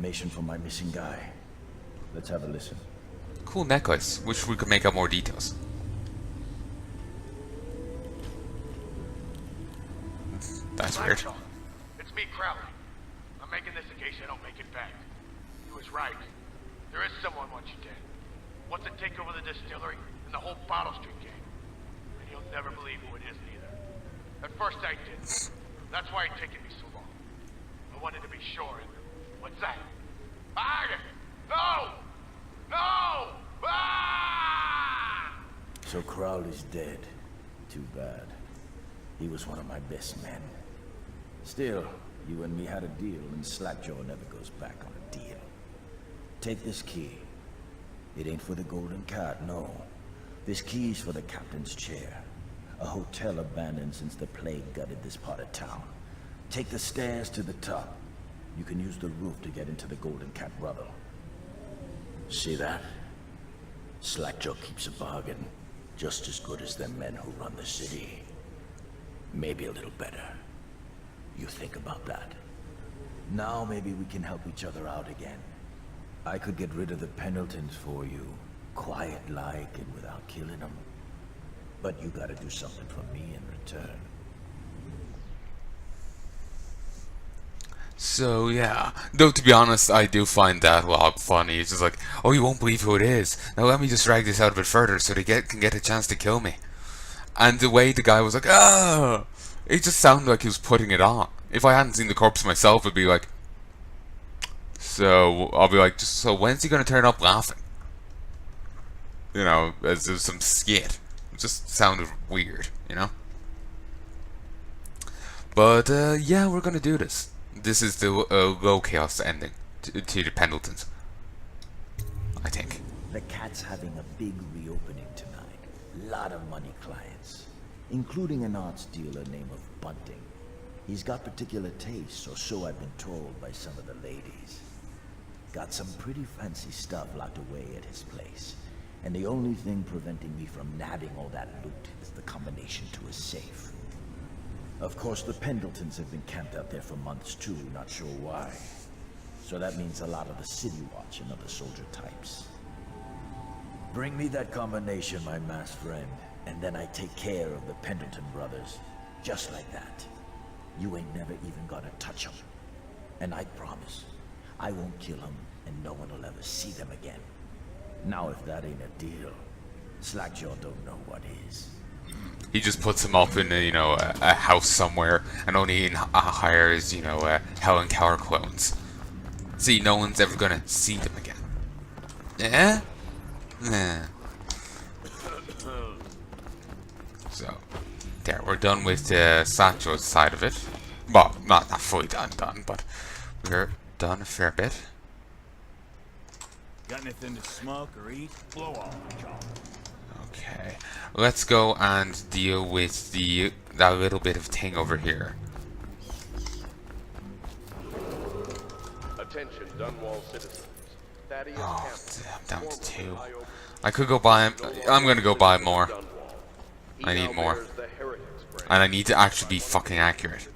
Information from my missing guy. Let's have a listen. Cool necklace. Wish we could make out more details. That's weird. It's me, Crowley. I'm making this in case I don't make it back. He was right. There is someone wants you dead. Wants to take over the distillery and the whole Bottle Street gang. And you'll never believe who it is either. At first I did. That's why it taken me so long. I wanted to be sure. What's that? Ah! No! No! Ah! So Crowley's dead. Too bad. He was one of my best men. Still, you and me had a deal, and Slackjaw never goes back on a deal. Take this key. It ain't for the Golden Cat, no. This key's for the captain's chair. A hotel abandoned since the plague gutted this part of town. Take the stairs to the top. You can use the roof to get into the Golden Cat Brothel. See that? Slackjaw keeps a bargain. Just as good as them men who run the city. Maybe a little better. You think about that. Now maybe we can help each other out again. I could get rid of the Pendletons for you. Quiet-like and without killing them. But you gotta do something for me in return. So yeah, though to be honest, I do find that funny. It's just like, oh, you won't believe who it is. Now let me just drag this out a bit further so they can get a chance to kill me. And the way the guy was like, ah, it just sounded like he was putting it on. If I hadn't seen the corpse myself, it'd be like, so I'll be like, just so when's he gonna turn up laughing? You know, as there's some skit. It just sounded weird, you know. But yeah, we're gonna do this. This is the low chaos ending to the Pendletons, I think. The Cat's having a big reopening tonight. Lot of money clients, including an arts dealer named Bunting. He's got particular tastes, or so I've been told by some of the ladies. Got some pretty fancy stuff locked away at his place. And the only thing preventing me from nabbing all that loot is the combination to his safe. Of course, the Pendletons have been camped out there for months too, not sure why. So that means a lot of the City Watch and other soldier types. Bring me that combination, my masked friend, and then I take care of the Pendleton brothers. Just like that. You ain't never even gotta touch them. And I promise, I won't kill them, and no one will ever see them again. Now if that ain't a deal, Slackjaw don't know what is. He just puts him up in a house somewhere, and only hires Helen Keller clones. See, no one's ever gonna see them again. Yeah. Yeah. So, there, we're done with Sancho's side of it. Well, not fully done, but we're done a fair bit. Got anything to smoke or eat? Blow off, John. Okay, let's go and deal with that little bit of thing over here. Attention, Dunwall citizens. Oh, I'm down to 2. I could go buy him. I'm gonna go buy more. I need more. And I need to actually be fucking accurate.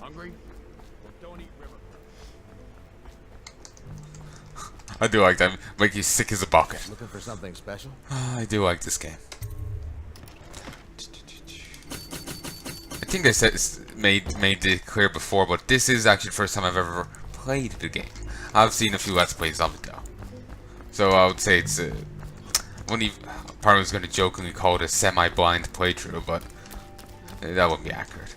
Hungry? Don't eat river. I do like that. Make you sick as a bucket. Looking for something special? I do like this game. I think they said made it clear before, but this is actually the first time I've ever played the game. I've seen a few Let's Plays of it though, so I would say it's part was going to jokingly call it a semi-blind playthrough, but that wouldn't be accurate.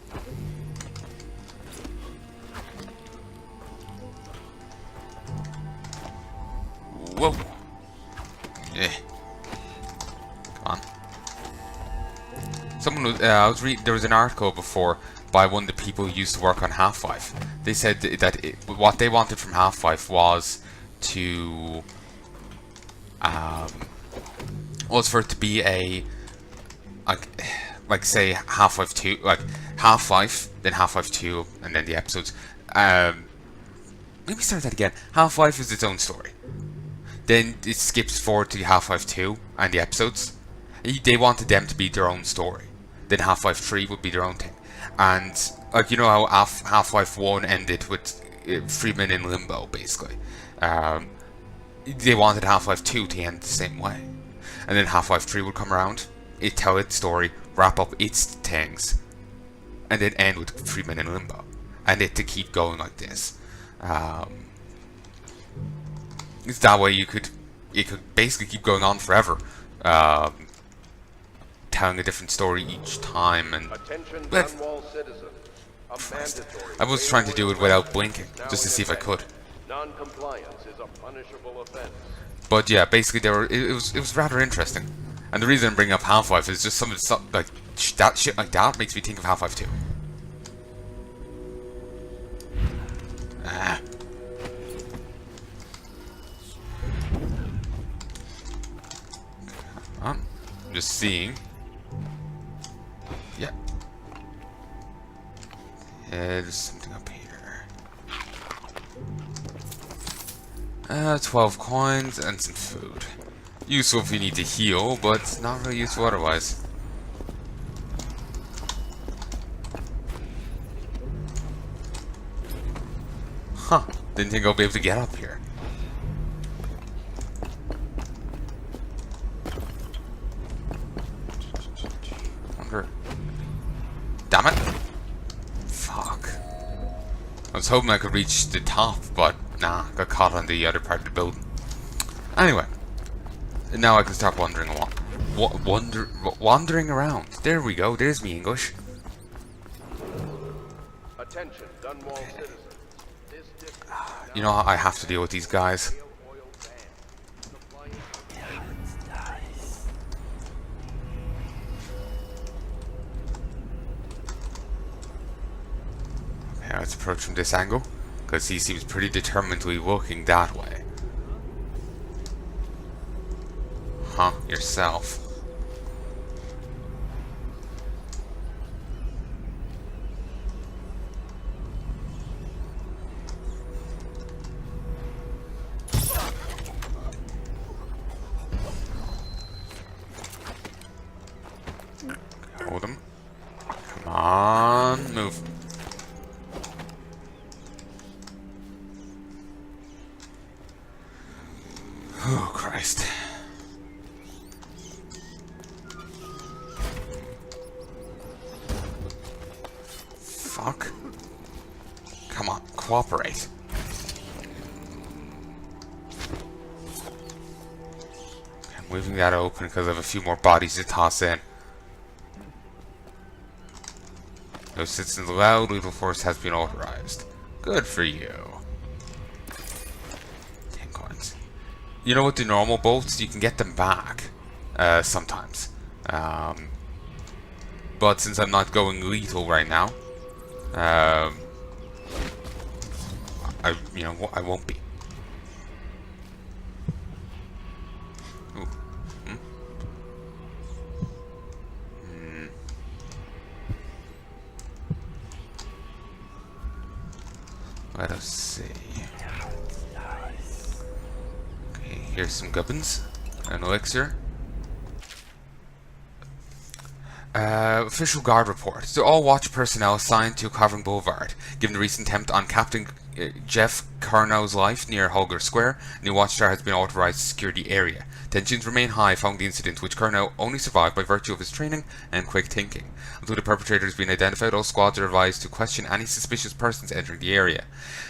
Whoa! Eh. Come on. Someone was, I was reading. There was an article before by one of the people who used to work on Half-Life. They said that what they wanted from Half-Life was to was for it to be a like say Half-Life 2, like Half-Life, then Half-Life 2, and then the episodes. Let me start that again. Half-Life is its own story. Then it skips forward to Half-Life 2 and the episodes. They wanted them to be their own story. Then Half-Life 3 would be their own thing. And like, you know how Half-Life 1 ended with Freeman in limbo, basically. They wanted Half-Life 2 to end the same way. And then Half-Life 3 would come around, it tell its story, wrap up its things, and then end with Freeman in limbo. And it to keep going like this. It's that way it could basically keep going on forever. Telling a different story each time, and but I was trying to do it without blinking, just to see if I could. Non-compliance is a punishable offense. But yeah, basically it was rather interesting. And the reason I'm bringing up Half-Life is just some of the stuff like that shit like that makes me think of Half-Life 2. Ah. I'm just seeing. Yeah. There's something up here. 12 coins and some food. Useful if you need to heal, but not really useful otherwise. Huh. Didn't think I'll be able to get up here. Wonder. Damn it. Fuck. I was hoping I could reach the top, but nah, got caught on the other part of the building. Anyway. Now I can start wandering wandering around. There we go, there's me English. Attention, Dunwall citizens. This district You know, I have to deal with these guys. oil ban. Okay, let's approach from this angle, because he seems pretty determined to be walking that way. Huh, yourself. Hold him. Come on, move. Oh, Christ. Fuck. Come on, cooperate. I'm leaving that open because I have a few more bodies to toss in. No citizens allowed, lethal force has been authorized. Good for you. 10 coins. You know what, the normal bolts, you can get them back. Sometimes. But since I'm not going lethal right now, I won't be. Ooh. Let us see. Okay, here's some gubbins. An elixir. Official guard report. So all watch personnel assigned to Covering Boulevard. Given the recent attempt on Captain Jeff Carnow's life near Holger Square, a new watchtower has been authorized to secure the area. Tensions remain high following the incident, which Carnow only survived by virtue of his training and quick thinking. Until the perpetrator has been identified, all squads are advised to question any suspicious persons entering the area.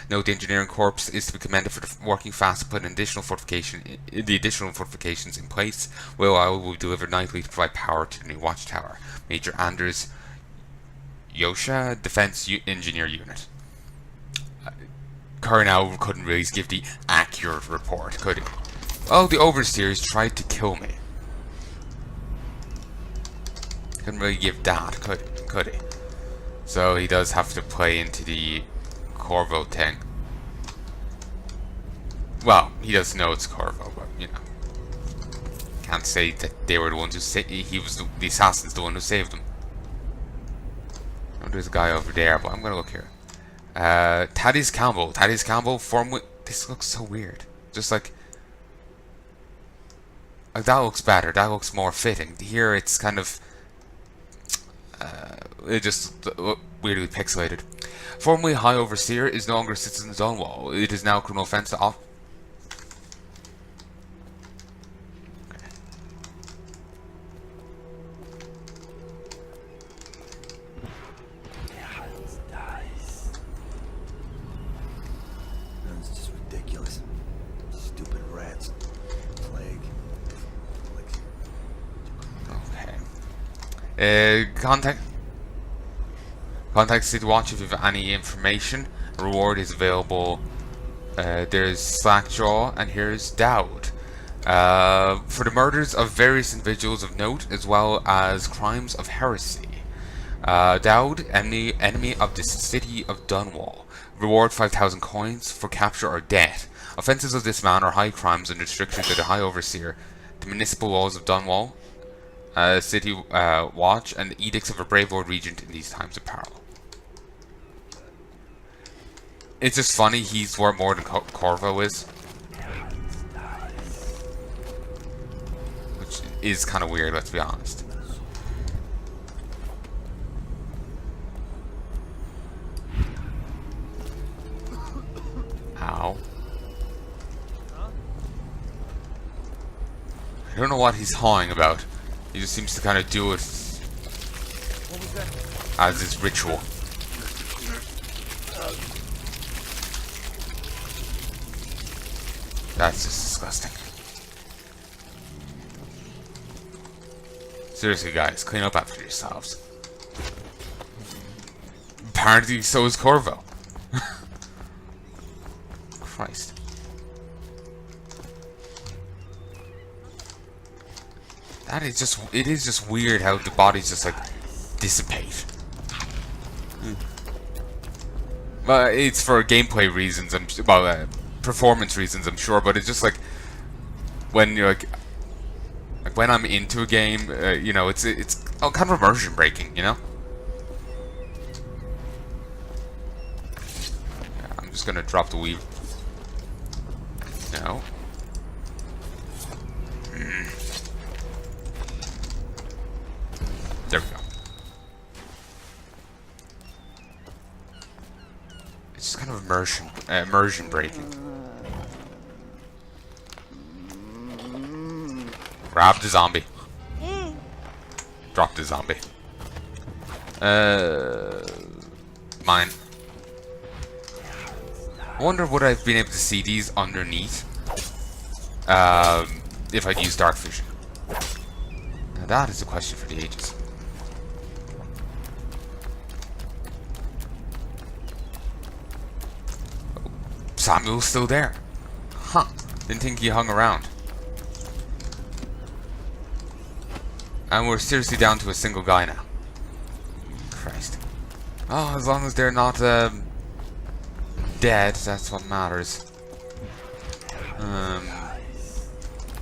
Note the engineering corps is to be commended for working fast to put the additional fortifications in place. Will be delivered nightly to provide power to the new watchtower. Major Anders Yosha, Defense Engineer Unit. Carnow couldn't really give the accurate report, could he? Oh, the overseers tried to kill me. Couldn't really give that, could he? So he does have to play into the Corvo thing. Well, he doesn't know it's Corvo, but you know, can't say that they were the ones who he was the assassin's the one who saved them. Oh, there's a guy over there, but I'm gonna look here. Thaddeus Campbell. Thaddeus Campbell. This looks so weird. Just like that looks better. That looks more fitting. Here it's kind of it just weirdly pixelated. Formerly High Overseer is no longer Citizen Dunwall. It is now criminal offense to off. That's just ridiculous. Stupid rats. Plague. Okay. Contact City Watch if you have any information. A reward is available. There's Slackjaw, and here's Daud. For the murders of various individuals of note, as well as crimes of heresy. Daud, enemy of the city of Dunwall. Reward 5,000 coins for capture or death. Offences of this man are high crimes under restrictions of the High Overseer, the municipal laws of Dunwall, City Watch, and the edicts of a brave Lord Regent in these times of peril. It's just funny, he's worth more than Corvo is. Which is kind of weird, let's be honest. Ow. I don't know what he's hawing about. He just seems to kind of do it as his ritual. That's just disgusting. Seriously, guys, clean up after yourselves. Apparently, so is Corvo. Christ. That is just, it is just weird how the bodies just like dissipate. Well, it's for gameplay reasons, performance reasons, I'm sure, but it's just like when you're like when I'm into a game, you know, it's kind of immersion breaking, you know. Yeah, I'm just gonna drop the weave. No. There we go. It's just kind of immersion breaking. Grab the zombie. Drop the zombie. Mine. I wonder would I've been able to see these underneath if I'd used dark vision. Now that is a question for the ages. Oh, Samuel's still there. Huh. Didn't think he hung around. And we're seriously down to a single guy now. Christ. Oh, as long as they're not dead, that's what matters.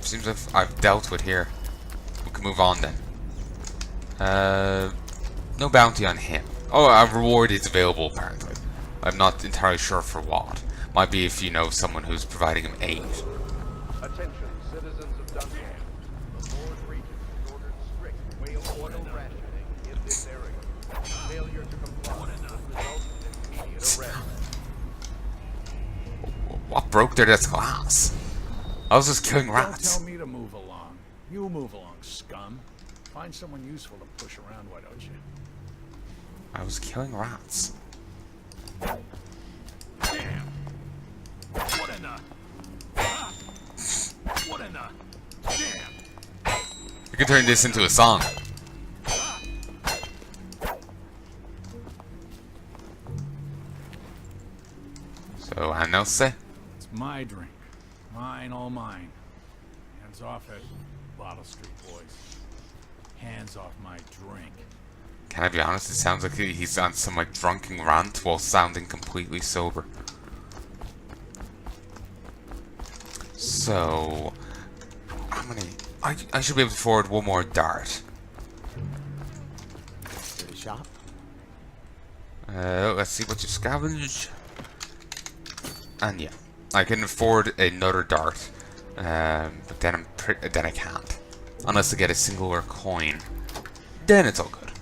Seems I've dealt with here. We can move on then. No bounty on him. Oh, a reward is available apparently. I'm not entirely sure for what. Might be if you know someone who's providing him aid. Attention, citizens of Dunwall. The Lord Regent has ordered strict whale oil rationing in this area. Failure to comply will result in immediate arrest. What broke there? That's glass. I was just killing rats. Don't tell me to move along. You move along, scum. Find someone useful to push around, why don't you? I was killing rats. Damn! What in the... What in the... Damn! You can turn this into a song. So, anything else to say? It's my drink. Mine, all mine. Hands off it, Bottle Street boys. Hands off my drink. Can I be honest? It sounds like he's on some like drunken rant while sounding completely sober. So, how many? I should be able to afford one more dart. To the shop? Let's see what you scavenge. And yeah, I can afford another dart, but then I can't, unless I get a singular coin. Then it's all good.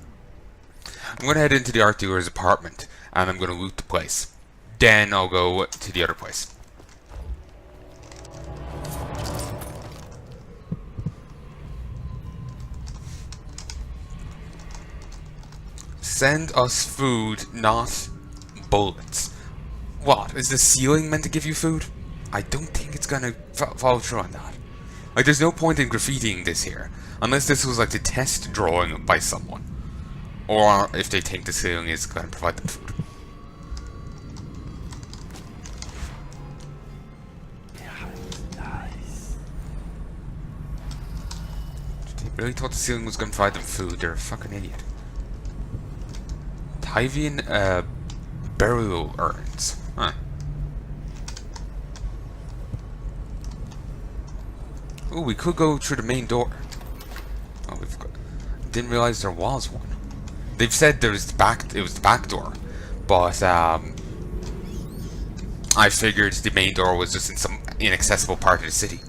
I'm gonna head into the art dealer's apartment and I'm gonna loot the place. Then I'll go to the other place. Send us food, not bullets. What? Is the ceiling meant to give you food? I don't think it's gonna follow through on that. Like, there's no point in graffitiing this here. Unless this was like the test drawing by someone. Or if they think the ceiling is gonna provide them food. They really thought the ceiling was gonna provide them food. They're a fucking idiot. Tyvian, burial urns. Huh. Oh, we could go through the main door. Oh, we've got... Didn't realize there was one. They've said there was it was the back door, but I figured the main door was just in some inaccessible part of the city,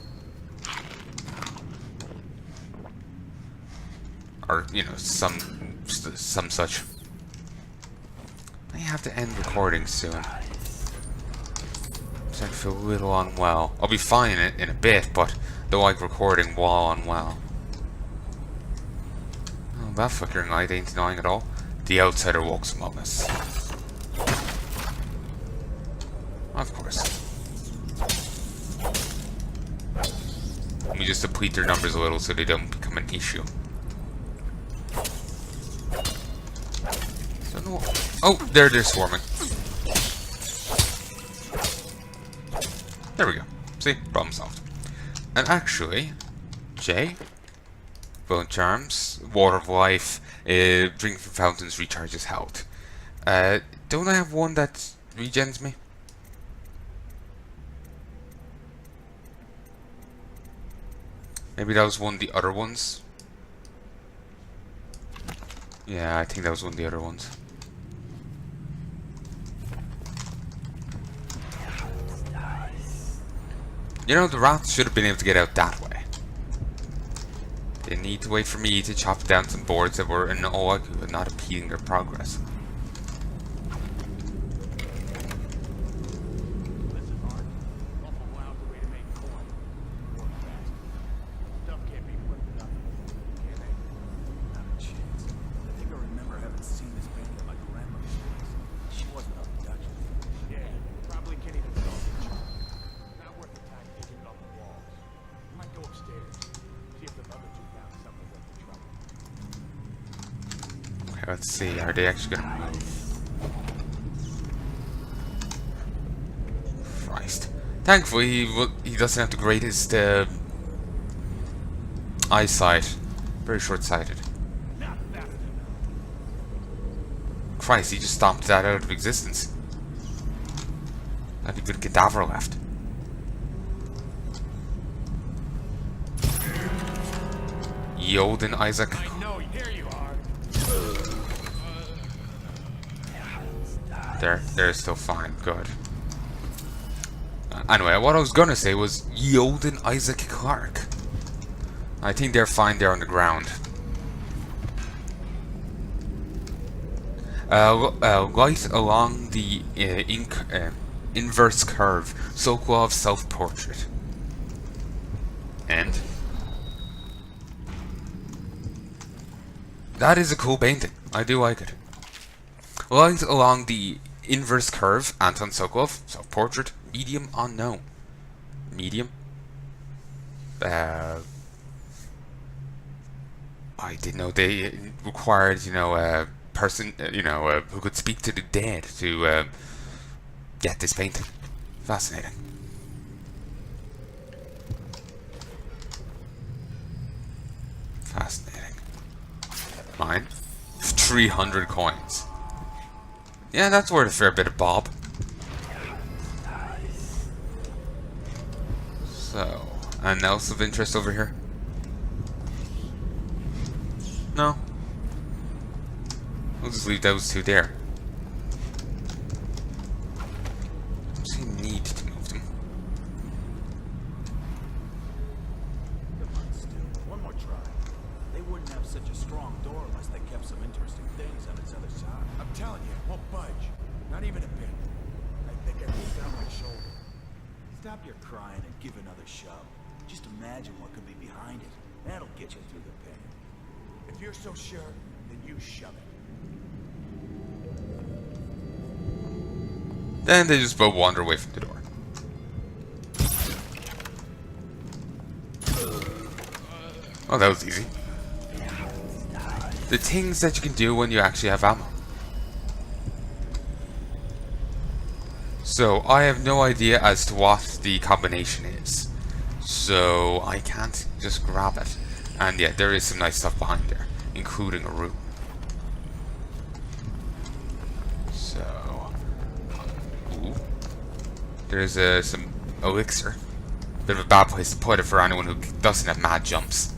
or you know, some such. I have to end recording soon. I'm starting to feel a little unwell. I'll be fine in a bit, but don't like recording while unwell. Oh, that flickering light ain't annoying at all. The outsider walks among us. Of course. We just deplete their numbers a little so they don't become an issue. So no. Oh, they're swarming. There we go. See? Problem solved. And actually, Jay, Bone Charms, Water of Life, Drink from Fountains recharges health. Don't I have one that regens me? Maybe that was one of the other ones. Yeah, I think that was one of the other ones. You know, the rats should have been able to get out that way. They need to wait for me to chop down some boards that were in all likelihood not impeding their progress. Let's see, are they actually gonna move? Christ. Thankfully, he doesn't have the greatest eyesight. Very short-sighted. Christ, he just stomped that out of existence. Not even a cadaver left. Yolden Isaac. They're still fine. Good. Anyway, what I was gonna say was Yolden Isaac Clark. I think they're fine there on the ground. Light along the inverse curve. Sokolov self-portrait. And that is a cool painting. I do like it. Light along the inverse curve, Anton Sokolov, self-portrait, medium unknown. Medium? I didn't know they required, you know, a person, who could speak to the dead to get this painting. Fascinating. Fascinating. Mine? 300 coins. Yeah, that's worth a fair bit of bob. So, anything else of interest over here? No. We'll just leave those two there. Don't see a need to move them. Come on, still. One more try. They wouldn't have such a strong door unless they kept some interesting things on its other side. even a bit. I think I put down my shoulder. Stop your crying and give another show. Just imagine what could be behind it. That'll get you through the pain. If you're so sure, then you shove it. Then they just both wander away from the door. Oh, that was easy. The things that you can do when you actually have ammo. So, I have no idea as to what the combination is. So, I can't just grab it. And yeah, there is some nice stuff behind there, including a room. So, ooh. There's some elixir. Bit of a bad place to put it for anyone who doesn't have mad jumps.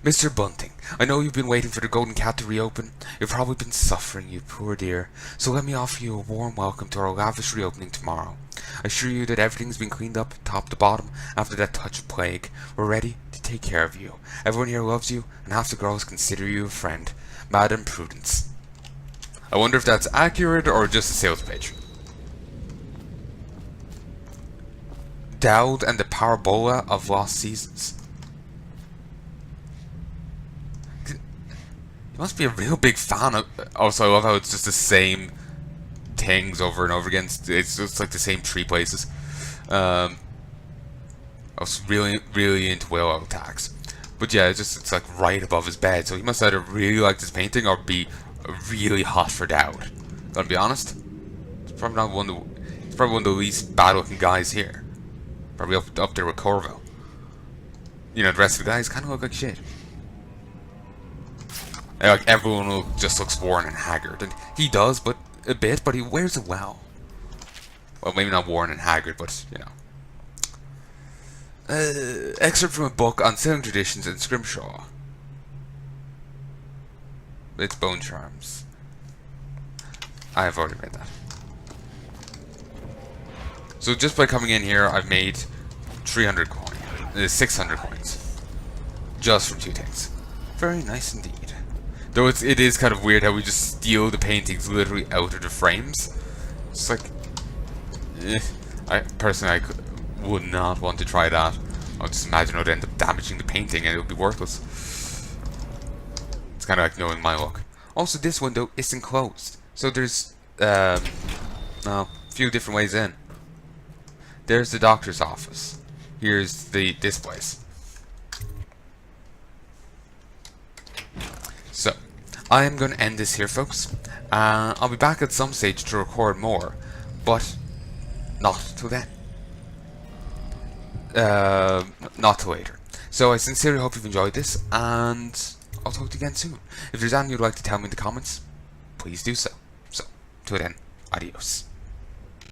Mr. Bunting, I know you've been waiting for the Golden Cat to reopen. You've probably been suffering, you poor dear. So let me offer you a warm welcome to our lavish reopening tomorrow. I assure you that everything's been cleaned up top to bottom after that touch of plague. We're ready to take care of you. Everyone here loves you, and half the girls consider you a friend. Madam Prudence. I wonder if that's accurate or just a sales pitch. Daud and the Parabola of Lost Seasons. You must be a real big fan of. Also, I love how it's just the same things over and over again. It's just like the same three places. I was really into whale attacks, but yeah, it's like right above his bed. So he must either really like this painting or be really hot for Daud. Gotta be honest. It's probably not one. It's probably one of the least bad-looking guys here. Probably up there with Corvo. You know, the rest of the guys kind of look like shit. Like, everyone just looks worn and haggard. And he does, but a bit, but he wears it well. Well, maybe not worn and haggard, but, you know. Excerpt from a book on sailing traditions in Scrimshaw. It's Bone Charms. I have already read that. So just by coming in here, I've made 300 coins. 600 coins. Just from two things. Very nice indeed. Though it is kind of weird how we just steal the paintings literally out of the frames. It's like, I personally would not want to try that. I'll just imagine I would end up damaging the painting and it would be worthless. It's kind of like knowing my luck. Also, this window isn't closed, so there's a few different ways in. There's the doctor's office. Here's this place. So, I am going to end this here, folks. I'll be back at some stage to record more, but not till then. Not till later. So I sincerely hope you've enjoyed this, and I'll talk to you again soon. If there's anything you'd like to tell me in the comments, please do so. So, till then, adios.